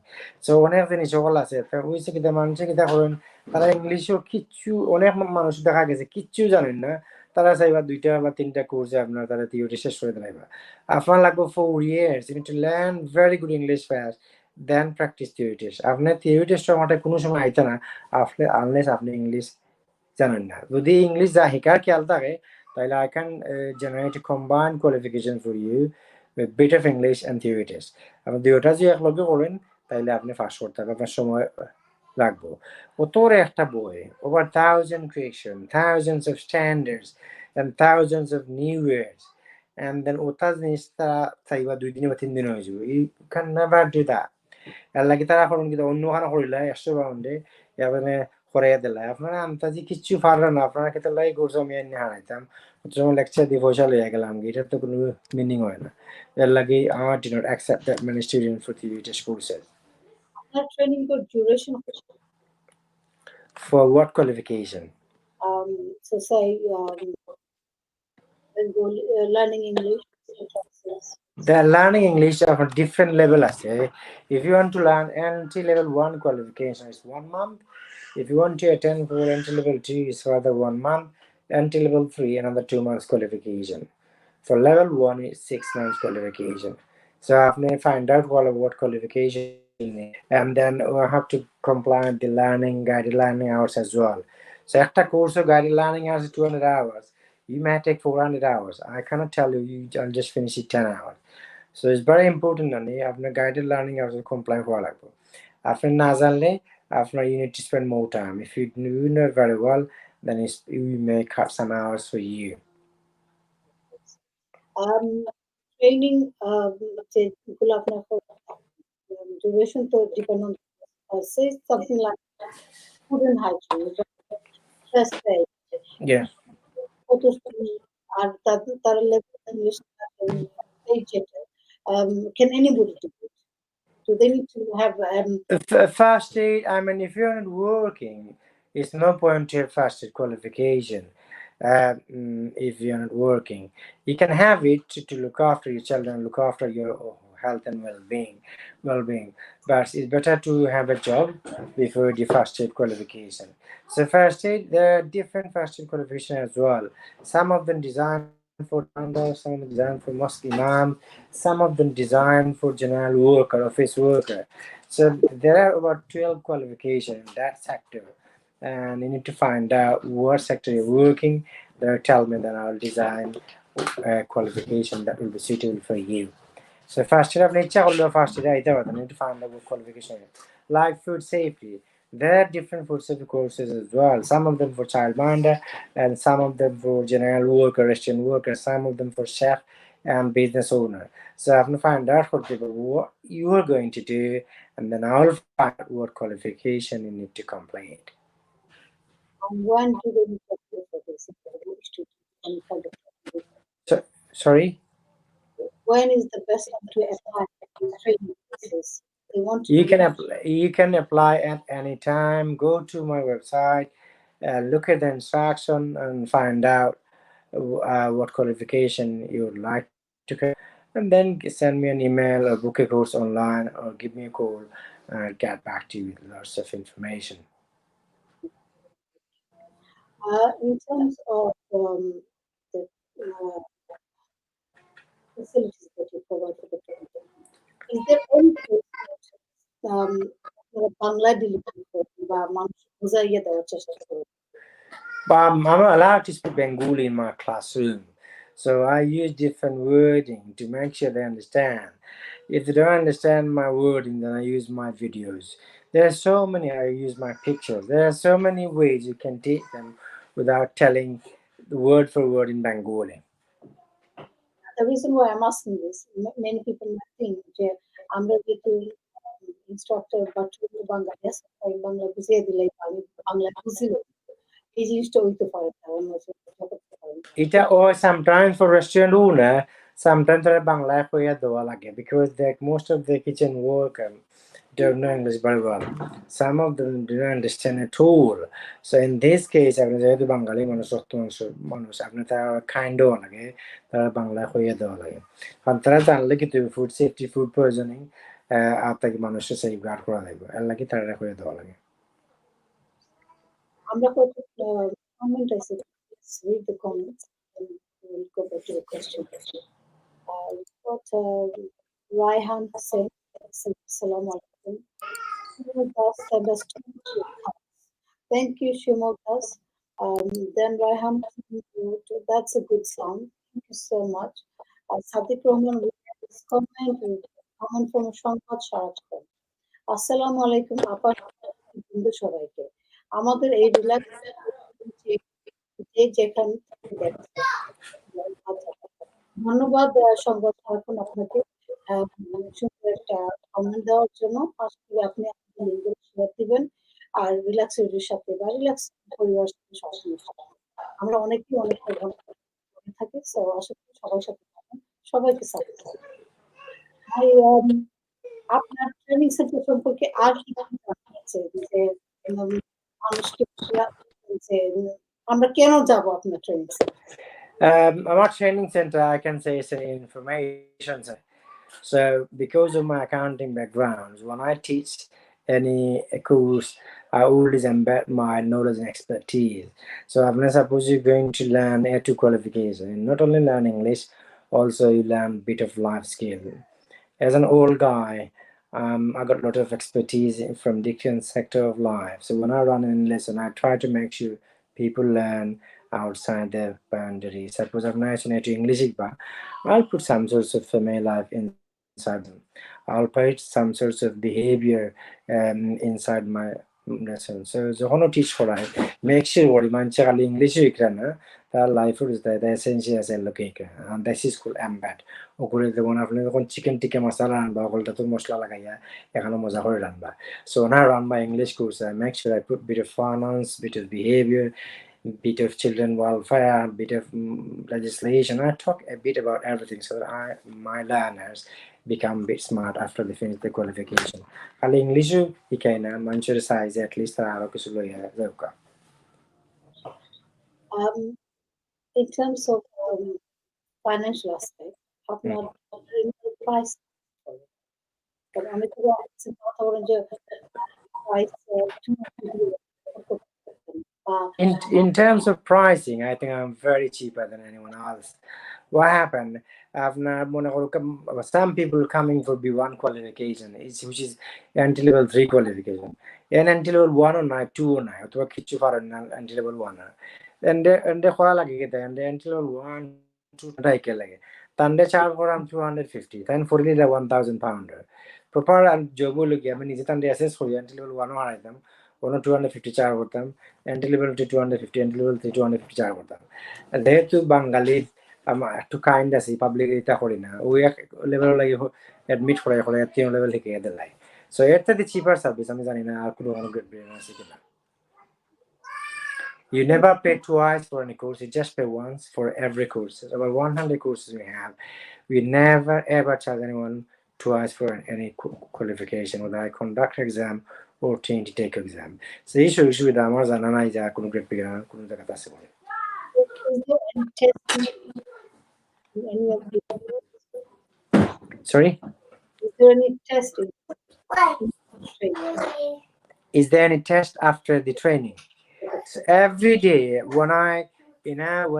so অনেক জিনিস সকল আছে ওইসে কিতা মানুষে কিতা করেন তারা ইংলিশও কিচ্ছু অনেক মানুষ দেখা গেছে কিচ্ছু জানেন না তারা চাইবা 2টা বা 3টা কোর্সে আপনার তারা থিওরি শেষ করে দেবা আপনার লাগবে 4 years you need to learn very good English first then practice theory test আপনার theory test সময়টা কোনো সময় আইতে না আপনি unless আপনি ইংলিশ জানেন না যদি ইংলিশ যা শিকার খেয়াল থাকে তাহলে I can generate a combined qualification for you with bit of English and theory test আপনি দুইটা যদি একলগে করেন তাহলে আপনি পাস করতে হবে আপনার সময় লাগবে ওতরে একটা বই over 1,000 creation thousands of standards and thousands of new words and then ওটা জিনিসটা চাইবা 2 দিনে বা 3 দিনে হয়ে যাবে you can never do that এর লাগি তারা করুন কিন্তু অন্য খানা করিলে 100 পাউন্ডে এখানে করাইয়া দিলা আপনারা আন্তাজি কিচ্ছু পারলেন না আপনারা খেতে লাই কোর্স আমি এনে হারাইতাম যখন লেকচার দিয়ে পয়সা লইয়া গেলাম এটার তো কোনো মিনিং হয় না এর লাগি I do not accept that many students for theory courses. Not training for duration For what qualification? so say learning English classes. They're learning English of a different level as a. If you want to learn NT level 1 qualification is 1 month. If you want to attend for NT level 2 is further 1 month. NT level 3 another 2 months qualification. For level 1 is 6 months qualification. So after find out what qualification you need and then we have to comply with the learning guided learning hours as well. So after course of guided learning hours is 200 hours. You may take 400 hours. I cannot tell you I'll just finish it 10 hours. So it's very important নানি আপনার guided learning hours comply হওয়া লাগবে আপনি না জানলে আপনার you need to spend more time if you know it very well then you may cut some hours for you. Training যে গুলো আপনার duration to depend on say something like food and hygiene first aid Yeah. কত আর তার level English can anybody do it? Do they need to have First aid, I mean, if you're not working, it's no point to have first aid qualification. If you're not working, you can have it to look after your children, look after your health and well-being. But it's better to have a job before the first aid qualification. So first aid, there are different first aid qualification as well. Some of them designed for doctors, some of them designed for mosque imam, some of them designed for general worker, office worker. So there are about 12 qualifications in that sector, and you need to find out what sector you're working. They'll tell me, then I'll design a qualification that will be suitable for you. So first year আপনি ইচ্ছা করলেও first year আইতে পারতেন, you need to find out what qualification. Like food safety, there are different food safety courses as well. Some of them for childminder, and some of them for general worker, restaurant worker, some of them for chef and business owner. So I have to find out what you are going to do, and then I'll find out what qualification you need to complete. when do they need to apply for this? Any kind of So, sorry? when is the best time to apply for these training courses? They want to You know. can apply at any time. Go to my website, look at the instruction, and find out what qualification you would like to carry out, and then send me an email or book a course online or give me a call, and I'll get back to you with lots of information. In terms of the facilities that you provide for the training, is there any course that আপনারা বাংলায় delivery করেন বা মানুষ বুঝাইয়া দেওয়ার চেষ্টা করেন? But I'm not allowed to speak Bengali in my classroom. So I use different wording to make sure they understand. If they don't understand my wording, then I use my videos. There are so many, I use my pictures. There are so many ways you can teach them without telling the word for word in Bengali. The reason why I'm asking this, many people might think যে আমরা যেহেতু instructor বা trainer বাঙালি আছে, তাই বাংলা বুঝিয়ে দিলেই আমি বাংলা বুঝি না। এই জিনিসটা হইতে পারে না, অন্য চেষ্টা করতে পারেন। Ita or sometimes for restaurant owner, sometimes they're Bangla koya doa lage because like most of the kitchen work don't know English very well. Some of them do not understand at all. So in this case, আপনি যেহেতু বাঙালি মানুষ রক্ত মাংস মানুষ আপনি তারা kind দেওয়া লাগে, তারা বাংলা কইয়া দেওয়া লাগে। কারণ তারা জানলে কিন্তু ফুড সেফটি ফুড পয়জনিং আপনাকে মানুষের সেফগার্ড করা লাগবে এর লাগে তারা কইয়া দেওয়া লাগে। আমরা কয়েকটা comment আছে। Let's read the comments and we'll go back to the question. We've got Raihan Hussain. Assalamu alaikum. Shimog Das sent us two thanks. Thank you, Shimog Das. Then Raihan wrote, that's a good sound. Thank you so much. Sadiq Rahman read this comment from Shankar Sharatkan. আসসালামু আলাইকুম আপা বন্ধু সবাইকে। আমাদের এই relax যে যেখান থেকে দেখছে। ধন্যবাদ সংবাদ এখন আপনাকে সুন্দর একটা কমেন্ট দেওয়ার জন্য। আশা করি আপনি আপনার লিঙ্কগুলো শেয়ার দিবেন। আর রিল্যাক্স রেডিওর সাথে বা রিল্যাক্স পরিবারের সাথে সবসময় থাকুন। আমরা অনেকেই অনেকটা ঘন্টা করে থাকি। সো আশা করি সবার সাথে থাকুন। সবাইকে সাপোর্ট করুন। আর আপনার ট্রেনিং সেন্টার সম্পর্কে আর কি কি জানা আছে? যে মানুষকে যে আমরা কেন যাব আপনার training centre? Our training center, I can say, is an information center. So, because of my accounting background, when I teach any course, I always embed my knowledge and expertise. So, I'm not suppose you're going to learn A2 qualification, and not only learn English, also you learn a bit of life skill. As an old guy, I got a lot of expertise from different sector of life. So when I run an lesson, I try to make sure people learn outside their boundaries. Suppose I've mentioned to English, but I'll put some sorts of family life inside them. I'll put some sorts of behavior inside my lesson. So যখন teach করায়, make sure what you manche খালি English শিখরা না, তার লাইফের the essentials এর লোকে and this is called embed. ওগুলো যেমন আপনি যখন চিকেন টিকা মশলা রান্না ওগুলোটা তো মশলা লাগাইয়া এখানে মজা করে রান্না। So when I run my English course, I make sure I put bit of finance, bit of behavior, bit of children welfare, bit of legislation. I talk a bit about everything so that my learners become a bit smart after they finish the qualification. খালি ইংলিশও শিখাই না, মানুষের সাইজে at least তারা আরো কিছু লইয়া যাওকা। In terms of financial aspect, আপনার price কারণ অনেকে কথা বলেন যে price In terms of pricing, I think I'm very cheaper than anyone else. What happened? Some people coming for B1 qualification, which is entry level 3 qualification. And entry level 1 or 9, 2 or 9, or kichu for entry level 1. And the khora lagi and the entry level 1, 2, lage. Tande charge for 250, then for the 1,000 pounder. Proper and jobu look, I mean, is it and assess for entry level 1 or item, 250 charge for them. Entry level 250, entry level 250 চার করতাম। যেহেতু বাঙালি একটু kind আছি public এটা করি না ওই এক লেভেল লাগে অ্যাডমিট করে করে তিন লেভেল থেকে এদের লাই সো এর থেকে চিপার সার্ভিস আমি জানি না আর কোনো গ্রেড ব্রেন আছে কিনা You never pay twice for any course, you just pay once for every course. About 100 courses we have. We never ever charge anyone twice for any qualification, whether I conduct exam or TNT take exam. So এই সুবিধা আমার জানা নাই যে কোনো grade পেয়ে কোনো জায়গাতে আছে বলে। Is there any testing in any of the Sorry? is there any testing in training? Is there any test after the training? So every day when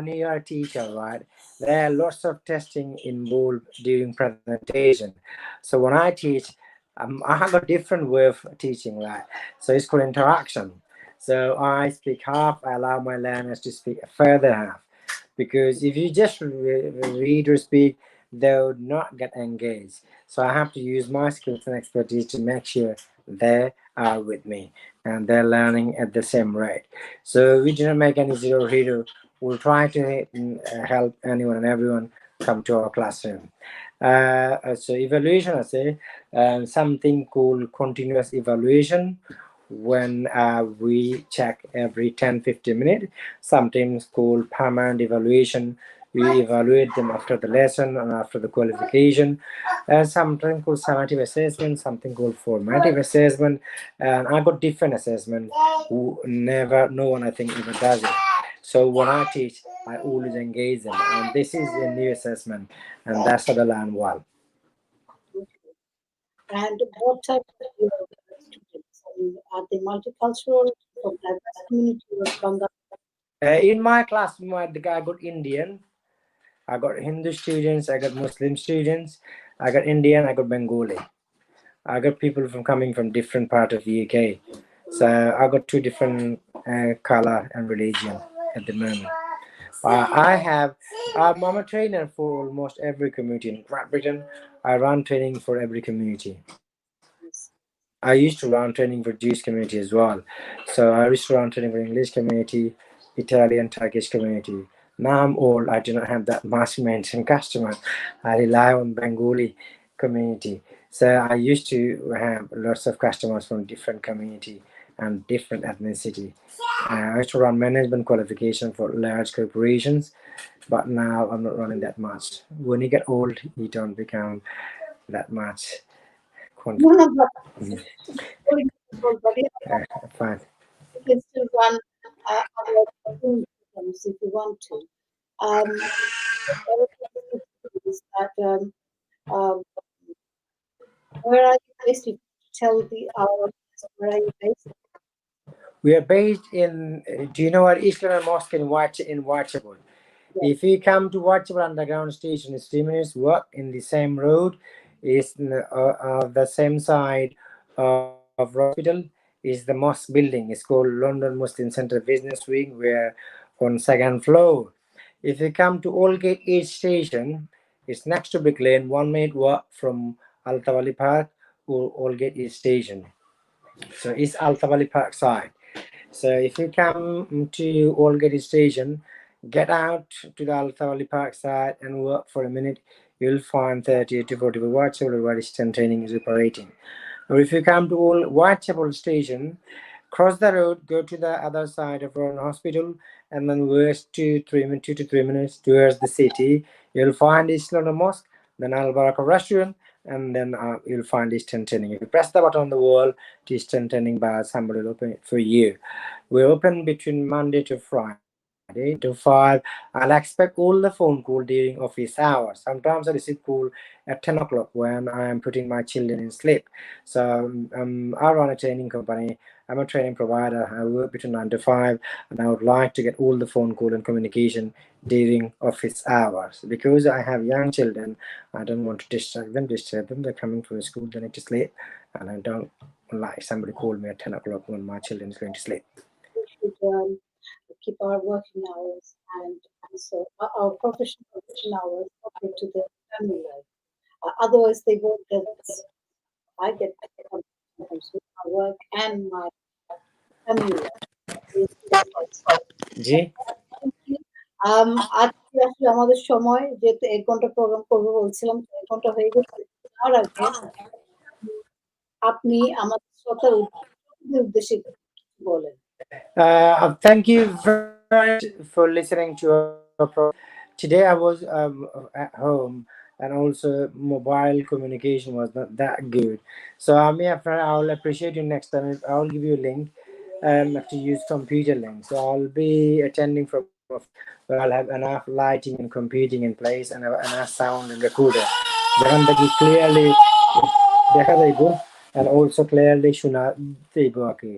you are a teacher, right, there are lots of testing involved during presentation. So when I teach, I have a different way of teaching, right? So it's called interaction. So I speak half, I allow my learners to speak a further half. Because if you just read or speak, they would not get engaged. So I have to use my skills and expertise to make sure they are with me and they're learning at the same rate. So we do not make any zero hero. We'll try to help anyone and everyone come to our classroom. So evaluation, I say, something called continuous evaluation when we check every 10-15 minutes, sometimes called permanent evaluation. We evaluate them after the lesson and after the qualification. Sometimes called summative assessment, something called formative assessment. And I got different assessment who no one I think ever does it. So when I teach, I always engage them. And this is a new assessment, and that's how they learn well. And what type of your students? I mean, are they multicultural from diverse community or Bangla? In my class, I got Indian, I got Hindu students, I got Muslim students, I got Indian, I got Bengali. I got people from coming from different part of the UK. So I got two different color and religion at the moment. I'm a trainer for almost every community in Great Britain. I run training for every community. Yes. I used to run training for Jewish community as well. So I used to run training for English community, Italian, Turkish community. Now I'm old. I do not have that much maintained customer. I rely on Bengali community. So I used to have lots of customers from different community and different ethnicity. I used to run management qualification for large corporations, but now I'm not running that much. When you get old, you don't become that much No, confident. no, but going to but yeah, Fine. you can still run our own programs if you want to. The other thing is that um, where are you based? You tell the our where are you based? We are based in. Do you know what Eastern Mosque in Whitechapel? Yeah. If you come to Whitechapel Underground Station, it's 3 minutes walk in the same road. Is the same side of hospital is the mosque building. It's called London Muslim Centre Business Wing. We're on second floor. If you come to Aldgate East Station, it's next to Brick Lane. 1 minute walk from Altawali Park or Aldgate East Station. So it's Altawali Park side. So if you come to Aldgate Station, get out to the Altawali Park side and walk for a minute, you'll find 30 to 40 watts where distance training is operating. Or if you come to Whitechapel Station, cross the road, go to the other side of our hospital, and then west 2 to 3 minutes towards the city, you'll find Islamic Mosque, then Al Baraka Restaurant, and then you'll find distance training. If you press the button on the wall, distance training bar, somebody will open it for you. We're open between Monday to Friday, 9 to 5. I'll expect all the phone call during office hours. Sometimes I receive call at 10 o'clock when I am putting my children in sleep. So I run a training company. I'm a training provider. I work between 9 to 5, and I would like to get all the phone call and communication during office hours because I have young children. I don't want to disturb them. They're coming from school, they need to sleep, and I don't like somebody call me at 10 o'clock when my children is going to sleep. We should keep our working hours and also our professional working hours up to the family life. Otherwise, they won't get. I get sometimes with my work and my family life. It's difficult. G? আজকে আসলে আমাদের সময় যেহেতু ১ ঘন্টা programme করবো বলছিলাম, ১ ঘন্টা হয়ে গেছে। যাওয়ার আগে আপনি আমাদের শ্রোতার উদ্দেশ্যে কিছু বলেন। Thank you very much for listening to our program. Today I was at home and also mobile communication was not that good. So I will appreciate you next time. I will give you a link. Have to use computer link. So I'll be attending from office where I'll have enough lighting and computing in place and enough sound and recorder. যেখান থেকে clearly দেখা যাইব and also clearly শোনা যাইব আর কি।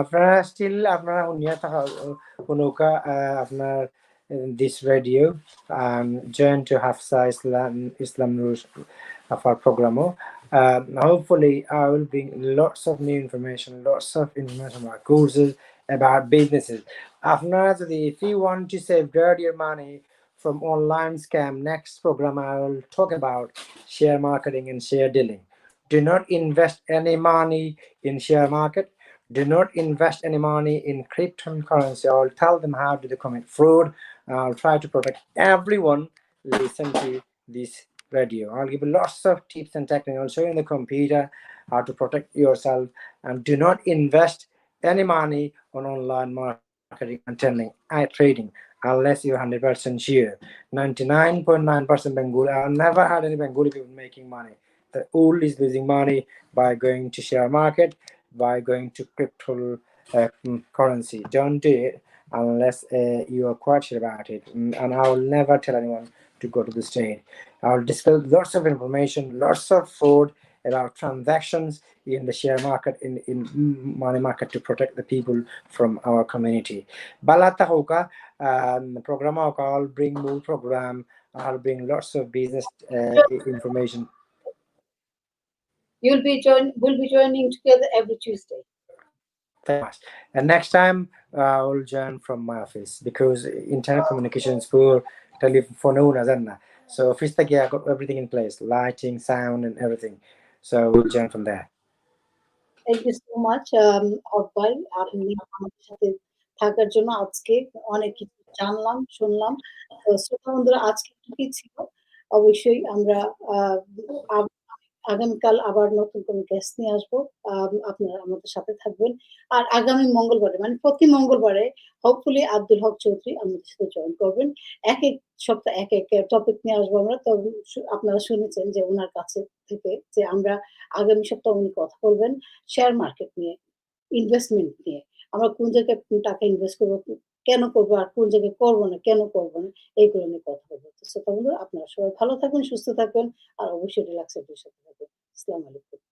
আপনারা still আপনারা শুনিয়া থাকা শুনুকা আপনার this radio join to Hafsa Islam Noor of our program. Hopefully I will bring lots of new information, lots of information about courses, about businesses. আপনারা যদি if you want to safeguard your money from online scam, next program I will talk about share marketing and share dealing. Do not invest any money in share market. Do not invest any money in cryptocurrency. I'll tell them how to commit fraud. I'll try to protect everyone. Listen to this radio. I'll give you lots of tips and techniques. I'll show you in the computer how to protect yourself. And do not invest any money on online marketing and trading unless you're 100% sure. 99.9% Bengali. I've never had any Bengali people making money. They're always losing money by going to share market, by going to crypto currency. Don't do it unless you are quite sure about it. And I will never tell anyone to go to the state. I'll discuss lots of information, lots of fraud about transactions in the share market, in money market to protect the people from our community. Balata hoka program I'll bring more program. I'll bring lots of business information. We'll be joining together every Tuesday. Thanks. And next time I will join from my office because internet communication is poor, telephone azanna. So office থেকে I got everything in place, lighting, sound, and everything. So we'll join from there. Thank you so much, হক ভাই, আপনি আমাদের সাথে থাকার জন্য। আজকে অনেক কিছু জানলাম, শুনলাম। তো শ্রোতা বন্ধুরা, আজকে কি ছিল? অবশ্যই আমরা আগামীকাল আবার নতুন কোনো গেস্ট নিয়ে আসবো। আপনারা আমাদের সাথে থাকবেন। আর আগামী মঙ্গলবারে, মানে প্রতি মঙ্গলবারে হোপফুলি আব্দুল হক চৌধুরী আমাদের সাথে জয়েন করবেন। একেক সপ্তাহ একেক টপিক নিয়ে আসবো আমরা। তো আপনারা শুনেছেন যে উনার কাছে থেকে যে আমরা আগামী সপ্তাহে উনি কথা বলবেন শেয়ার মার্কেট নিয়ে, ইনভেস্টমেন্ট নিয়ে। আমরা কোন জায়গায় টাকা ইনভেস্ট করবো, কেন করবো, আর কোন জায়গায় করবো না, কেন করবো না, এইগুলো নিয়ে কথা বলবো। তো শ্রোতা বন্ধুরা, আপনারা সবাই ভালো থাকবেন, সুস্থ থাকবেন, আর অবশ্যই রিল্যাক্সের সাথে থাকবেন। আসসালামু আলাইকুম।